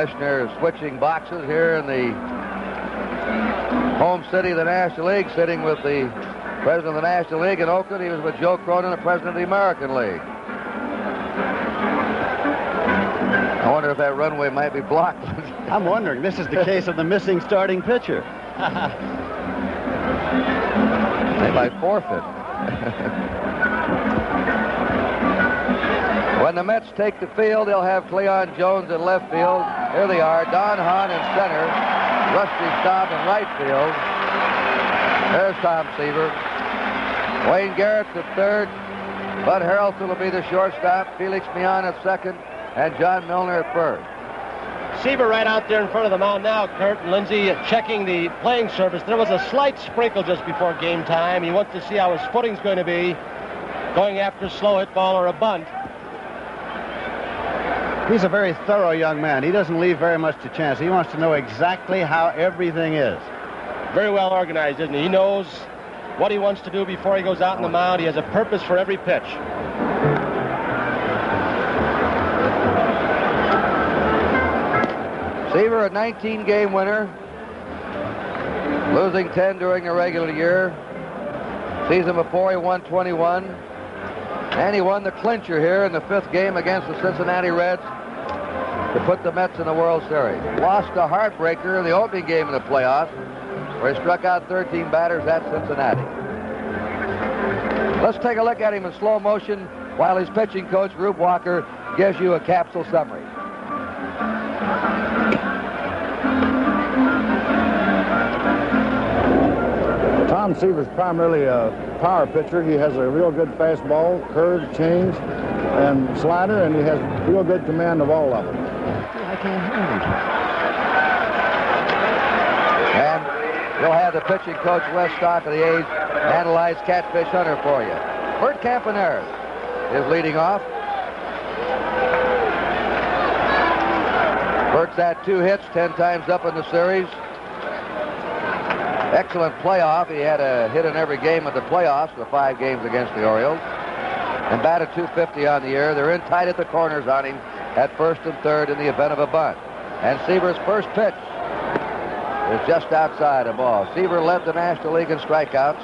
Commissioner switching boxes here in the home city of the National League, sitting with the president of the National League in Oakland. He was with Joe Cronin, the president of the American League. I wonder if that runway might be blocked. I'm wondering. This is the case of the missing starting pitcher. They might forfeit. When the Mets take the field, they'll have Cleon Jones in left field. Here they are, Don Hahn in center, Rusty Staub in right field. There's Tom Seaver. Wayne Garrett's at third. Bud Harrelson will be the shortstop. Felix Millan at second. And John Milner at first. Seaver right out there in front of the mound now, Kurt and Lindsay, checking the playing surface. There was a slight sprinkle just before game time. He wants to see how his footing's going to be going after a slow hit ball or a bunt. He's a very thorough young man. He doesn't leave very much to chance. He wants to know exactly how everything is. Very well organized, isn't he? He knows what he wants to do before he goes out on the mound. He has a purpose for every pitch. Seaver, a 19-game winner, losing 10 during the regular year. Season before, he won 21. And he won the clincher here in the 5th game against the Cincinnati Reds to put the Mets in the World Series. Lost a heartbreaker in the opening game of the playoffs, where he struck out 13 batters at Cincinnati. Let's take a look at him in slow motion while his pitching coach, Rube Walker, gives you a capsule summary. Tom Seaver's primarily a power pitcher. He has a real good fastball, curve, change, and slider, and he has real good command of all of them. I can't hear him. And you'll have the pitching coach, Wes Stock of the A's, analyze Catfish Hunter for you. Bert Campaneris is leading off. Bert's had 2 hits, 10 times up in the series. Excellent playoff. He had a hit in every game of the playoffs, the 5 games against the Orioles. And batted .250 on the year. They're in tight at the corners on him at first and third in the event of a bunt. And Seaver's first pitch is just outside a ball. Seaver led the National League in strikeouts.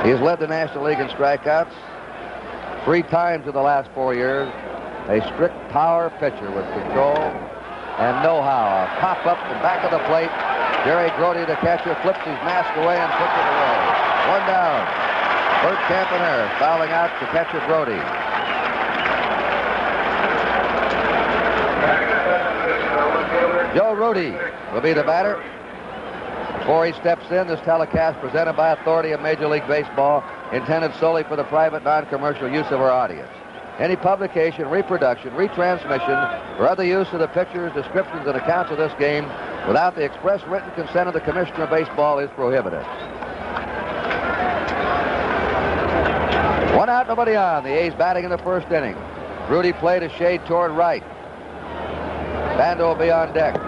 He's led the National League in strikeouts 3 times in the last 4 years. A strict power pitcher with control and know-how. A pop up the back of the plate. Jerry Grody, the catcher, flips his mask away and puts it away. 1 down. Bert Campaneris fouling out to catcher Grody. Joe Rudy will be the batter. Before he steps in, this telecast presented by authority of Major League Baseball, intended solely for the private, non-commercial use of our audience. Any publication, reproduction, retransmission, or other use of the pictures, descriptions, and accounts of this game without the express written consent of the Commissioner of Baseball is prohibited. 1 out, nobody on. The A's batting in the first inning. Rudy played a shade toward right. Bando will be on deck.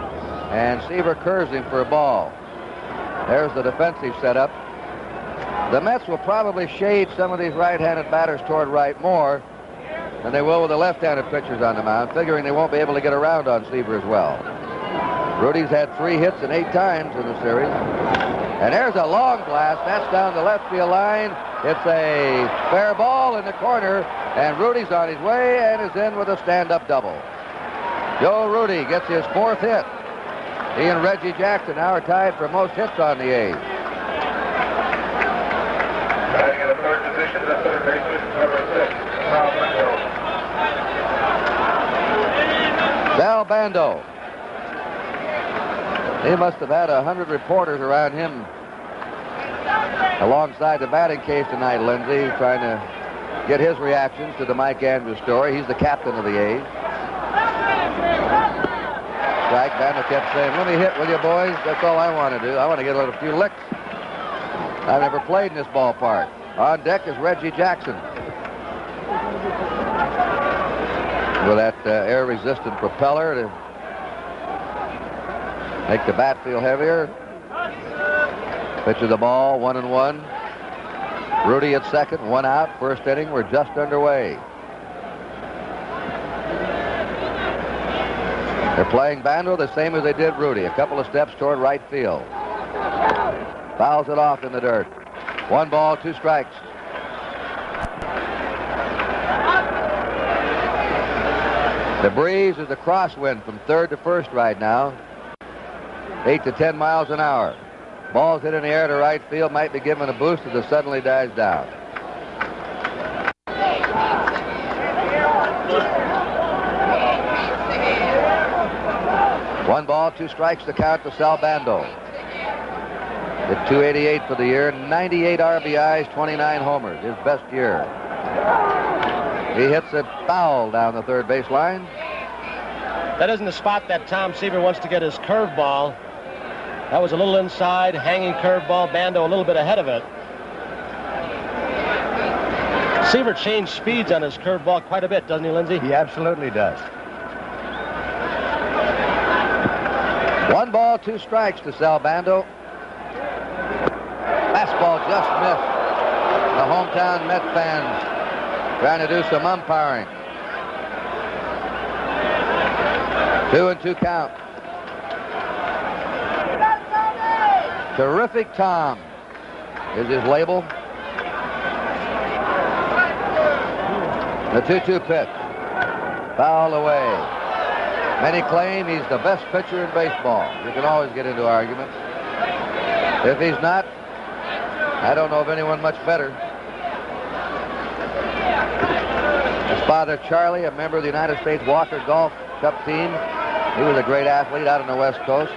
And Seaver curves him for a ball. There's the defensive setup. The Mets will probably shade some of these right-handed batters toward right more than they will with the left-handed pitchers on the mound, figuring they won't be able to get around on Seaver as well. Rudy's had 3 hits and 8 times in the series. And there's a long blast. That's down the left field line. It's a fair ball in the corner, and Rudy's on his way and is in with a stand-up double. Joe Rudy gets his 4th hit. He and Reggie Jackson now are tied for most hits on the A's. Batting in the 3rd position, the third baseman, number 6, Sal Bando. Sal Bando. He must have had 100 reporters around him alongside the batting cage tonight, Lindsay, trying to get his reactions to the Mike Andrews story. He's the captain of the A's. Strike. Bando kept saying, "Let me hit, will you, boys? That's all I want to do. I want to get a few licks. I've never played in this ballpark." On deck is Reggie Jackson with that air-resistant propeller to make the bat feel heavier. Pitch of the ball, 1-1. Rudy at second, 1 out. First inning, we're just underway. They're playing Bando the same as they did Rudy. A couple of steps toward right field. Fouls it off in the dirt. 1 ball, 2 strikes. The breeze is a crosswind from third to first right now. 8 to 10 miles an hour. Ball's hit in the air to right field, might be given a boost as it suddenly dies down. One ball, 2 strikes to count to Sal Bando. Hit .288 for the year, 98 RBIs, 29 homers, his best year. He hits it foul down the third baseline. That isn't the spot that Tom Seaver wants to get his curveball. That was a little inside, hanging curveball. Bando a little bit ahead of it. Seaver changed speeds on his curveball quite a bit, doesn't he, Lindsay? He absolutely does. 1 ball, 2 strikes to Sal Bando. Fastball just missed. The hometown Met fans trying to do some umpiring. 2-2 count. Terrific Tom is his label. The 2-2 pitch. Foul away. Many claim he's the best pitcher in baseball. You can always get into arguments. If he's not, I don't know of anyone much better. His father, Charlie, a member of the United States Walker Golf Cup team. He was a great athlete out on the West Coast.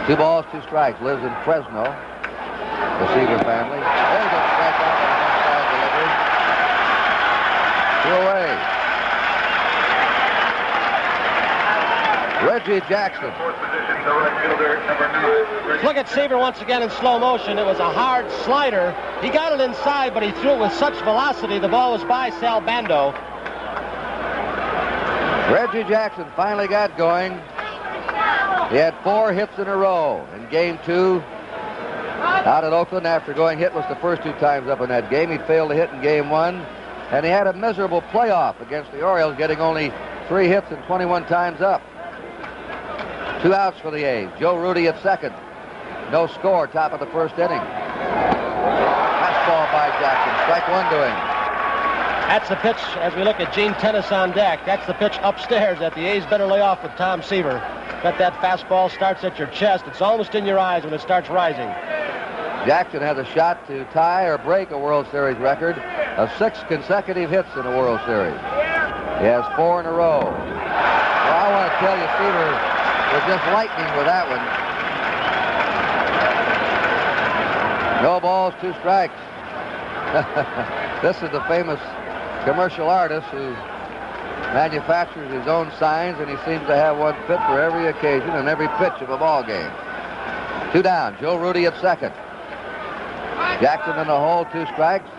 2 balls, 2 strikes. Lives in Fresno. The Seaver family. There's a strikeout on the inside delivery. 2 away. Reggie Jackson. Look at Seaver once again in slow motion. It was a hard slider. He got it inside, but he threw it with such velocity. The ball was by Sal Bando. Reggie Jackson finally got going. He had 4 hits in a row in Game 2 out at Oakland after going hitless the first 2 times up in that game. He'd failed to hit in Game 1, and he had a miserable playoff against the Orioles, getting only 3 hits and 21 times up. 2 outs for the A's. Joe Rudy at second. No score, top of the first inning. Fastball by Jackson. Strike 1 to him. That's the pitch as we look at Gene Tennis on deck. That's the pitch upstairs that the A's better lay off with Tom Seaver. Bet that fastball starts at your chest. It's almost in your eyes when it starts rising. Jackson has a shot to tie or break a World Series record of 6 consecutive hits in a World Series. He has 4 in a row. Well, I want to tell you, Seaver was just lightning with that one. No balls, 2 strikes. This is the famous commercial artist who manufactures his own signs, and he seems to have one fit for every occasion and every pitch of a ball game. 2 down. Joe Rudy at second. Jackson in the hole, 2 strikes.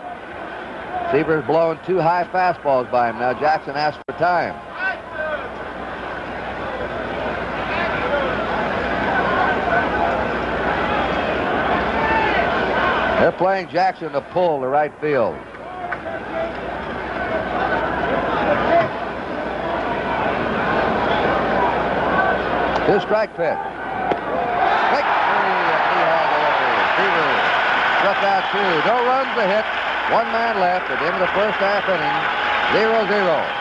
Seaver's blowing 2 high fastballs by him. Now Jackson asks for time. They're playing Jackson to pull to right field. Two-strike pitch. Quick free and knee-high delivery. Seaver struck out 2. No runs, a hit. 1 man left at the end of the first half inning. 0-0.